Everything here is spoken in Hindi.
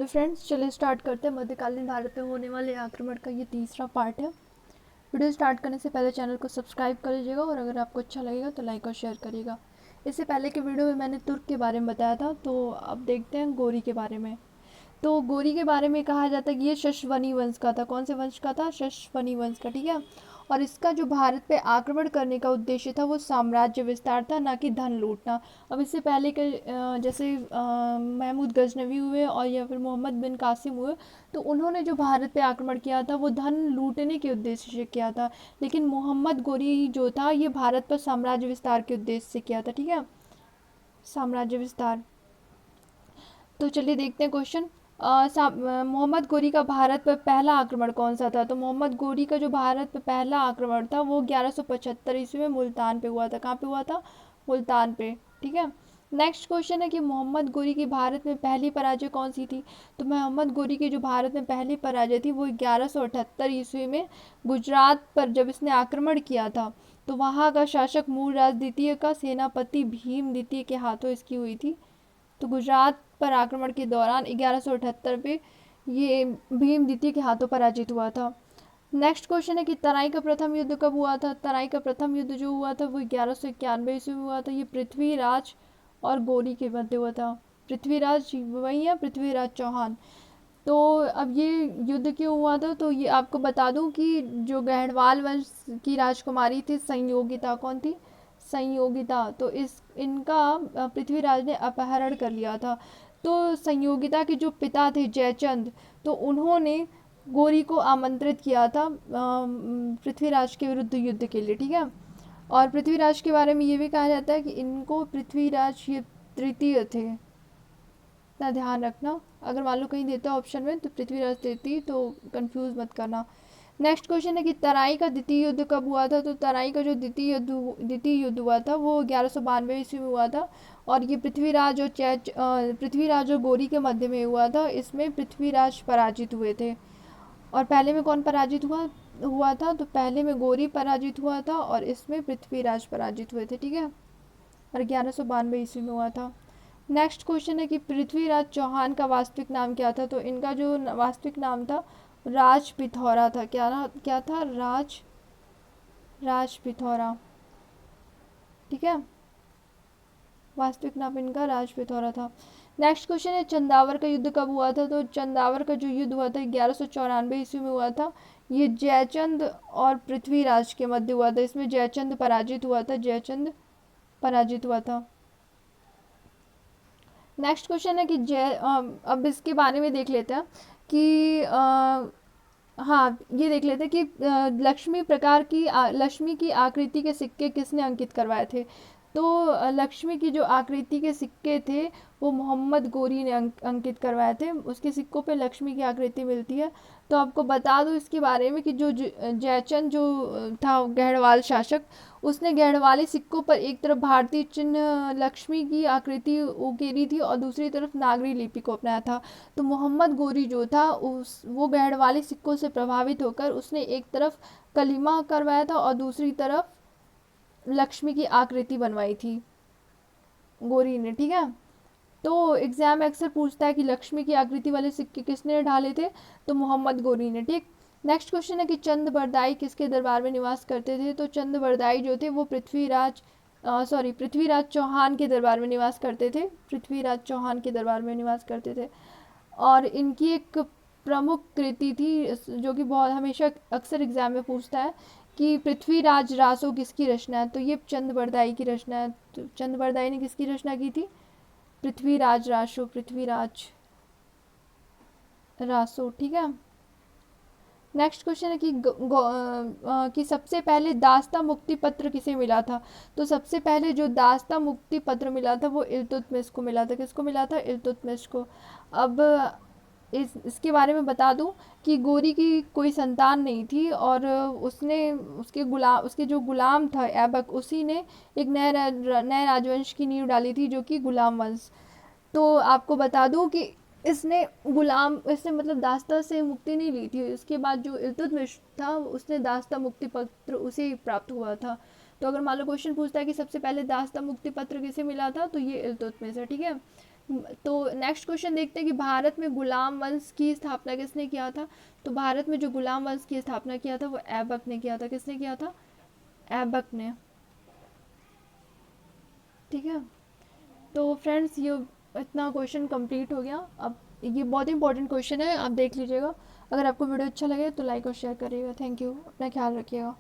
हेलो फ्रेंड्स, चलिए स्टार्ट करते हैं। मध्यकालीन भारत में होने वाले आक्रमण का ये तीसरा पार्ट है। वीडियो स्टार्ट करने से पहले चैनल को सब्सक्राइब कर लीजिएगा और अगर आपको अच्छा लगेगा तो लाइक और शेयर करिएगा। इससे पहले के वीडियो में मैंने तुर्क के बारे में बताया था, तो अब देखते हैं गोरी के बारे में। तो गोरी के बारे में कहा जाता है कि ये शशवनी वंश का था। कौन से वंश का था? शशवनी वंश का, ठीक है। और इसका जो भारत पे आक्रमण करने का उद्देश्य था वो साम्राज्य विस्तार था, ना कि धन लूटना। अब इससे पहले के जैसे महमूद गजनवी हुए और या फिर मोहम्मद बिन कासिम हुए, तो उन्होंने जो भारत पे आक्रमण किया था वो धन लूटने के उद्देश्य से किया था। लेकिन मोहम्मद गोरी जो था ये भारत पर साम्राज्य विस्तार के उद्देश्य से किया था, ठीक है, साम्राज्य विस्तार। तो चलिए देखते हैं क्वेश्चन। मोहम्मद गोरी का भारत पर पहला आक्रमण कौन सा था? तो मोहम्मद गोरी का जो भारत पर पहला आक्रमण था वो 1175 ईस्वी में मुल्तान पे हुआ था। कहाँ पे हुआ था? मुल्तान पे, ठीक है। नेक्स्ट क्वेश्चन है कि मोहम्मद गोरी की भारत में पहली पराजय कौन सी थी? तो मोहम्मद गोरी की जो भारत में पहली पराजय थी वो 1178 ईस्वी में गुजरात पर जब इसने आक्रमण किया था, तो वहाँ का शासक मूलराज द्वितीय का सेनापति भीम द्वितीय के हाथों इसकी हुई थी। तो गुजरात पर आक्रमण के दौरान 1178 पे ये भीम द्वितीय के हाथों पराजित हुआ था। नेक्स्ट क्वेश्चन है कि तराई का प्रथम युद्ध कब हुआ था? तराई का प्रथम युद्ध जो हुआ था वो 1191 ईस्वी में हुआ था। ये पृथ्वीराज और गोरी के मध्य हुआ था। पृथ्वीराज वही है, पृथ्वीराज चौहान। तो अब ये युद्ध क्यों हुआ था? तो ये आपको बता दूं कि जो गहड़वाल वंश की राजकुमारी थी संयोगिता, कौन थी? संयोगिता। तो इस इनका पृथ्वीराज ने अपहरण कर लिया था। तो संयोगिता के जो पिता थे जयचंद, तो उन्होंने गोरी को आमंत्रित किया था पृथ्वीराज के विरुद्ध युद्ध के लिए, ठीक है। और पृथ्वीराज के बारे में ये भी कहा जाता है कि इनको पृथ्वीराज ये तृतीय थे, इतना ध्यान रखना। अगर मान लो कहीं देता है ऑप्शन में तो पृथ्वीराज तृतीय, तो कंफ्यूज मत करना। नेक्स्ट क्वेश्चन है कि तराई का द्वितीय युद्ध कब हुआ था? तो तराई का जो द्वितीय युद्ध हुआ था वो 1192 ईस्वी में हुआ था। और ये पृथ्वीराज और गोरी के मध्य में हुआ था। इसमें पृथ्वीराज पराजित हुए थे। और पहले में कौन पराजित हुआ था? तो पहले में गोरी पराजित हुआ था और इसमें पृथ्वीराज पराजित हुए थे, ठीक है। और 1192 ईस्वी में हुआ था। नेक्स्ट क्वेश्चन है कि पृथ्वीराज चौहान का वास्तविक नाम क्या था? तो इनका जो वास्तविक नाम था राज पिथौरा था। क्या था? राज पिथौरा, ठीक है। वास्तविक नाम इनका राज पिथौरा था। नेक्स्ट क्वेश्चन है चंदावर का युद्ध कब हुआ था? तो चंदावर का जो युद्ध हुआ था 1194 ईस्वी में हुआ था। ये जयचंद और पृथ्वीराज के मध्य हुआ था। इसमें जयचंद पराजित हुआ था, जयचंद पराजित हुआ था। नेक्स्ट क्वेश्चन है कि अब इसके बारे में देख लेते हैं कि हाँ, ये देख लेते हैं कि लक्ष्मी की आकृति के सिक्के किसने अंकित करवाए थे? तो लक्ष्मी की जो आकृति के सिक्के थे वो मोहम्मद गोरी ने अंकित करवाए थे। उसके सिक्कों पे लक्ष्मी की आकृति मिलती है। तो आपको बता दूं इसके बारे में कि जो जयचंद जो था गहड़वाल शासक, उसने गहड़वाली सिक्कों पर एक तरफ भारतीय चिन्ह लक्ष्मी की आकृति उकेरी थी और दूसरी तरफ नागरी लिपि को अपनाया था। तो मोहम्मद गोरी जो था वो गहड़वाली सिक्कों से प्रभावित होकर उसने एक तरफ कलीमा करवाया था और दूसरी तरफ लक्ष्मी की आकृति बनवाई थी गोरी ने, ठीक है। तो एग्जाम में अक्सर पूछता है कि लक्ष्मी की आकृति वाले सिक्के किसने ढाले थे? तो मोहम्मद गोरी ने, ठीक। नेक्स्ट क्वेश्चन है कि चंद बरदाई किसके दरबार में निवास करते थे? तो चंद बरदाई जो थे वो पृथ्वीराज चौहान के दरबार में निवास करते थे। पृथ्वीराज चौहान के दरबार में निवास करते थे। और इनकी एक प्रमुख कृति थी जो कि बहुत हमेशा अक्सर एग्जाम में पूछता है कि पृथ्वीराज रासो किसकी रचना है? तो ये चंद बरदाई की रचना है। तो चंद बरदाई ने किसकी रचना की थी? पृथ्वीराज रासो, पृथ्वीराज रासो, ठीक है। नेक्स्ट क्वेश्चन है कि सबसे पहले दास्ता मुक्ति पत्र किसे मिला था? तो सबसे पहले जो दास्ता मुक्ति पत्र मिला था वो इल्तुतमिश को मिला था। किसको मिला था? इल्तुतमिश को। अब इसके बारे में बता दूं कि गोरी की कोई संतान नहीं थी और उसके जो गुलाम था ऐबक, उसी ने एक नए राजवंश की नींव डाली थी जो कि गुलाम वंश। तो आपको बता दूं कि इसने मतलब दास्ता से मुक्ति नहीं ली थी। उसके बाद जो इल्तुतमिश था उसने दास्ता मुक्ति पत्र उसे ही प्राप्त हुआ था। तो अगर मान लो क्वेश्चन पूछता है कि सबसे पहले दास्ता मुक्ति पत्र किसे मिला था, तो ये इल्तुतमिश है, ठीक है। तो नेक्स्ट क्वेश्चन देखते हैं कि भारत में गुलाम वंश की स्थापना किसने किया था। तो भारत में जो गुलाम वंश की स्थापना किया था वो ऐबक ने किया था। किसने किया था? ऐबक ने। ठीक है, तो फ्रेंड्स ये इतना क्वेश्चन कंप्लीट हो गया। अब ये बहुत इंपॉर्टेंट क्वेश्चन है, आप देख लीजिएगा। अगर आपको वीडियो अच्छा लगे तो लाइक और शेयर करिएगा। थैंक यू, अपना ख्याल रखिएगा।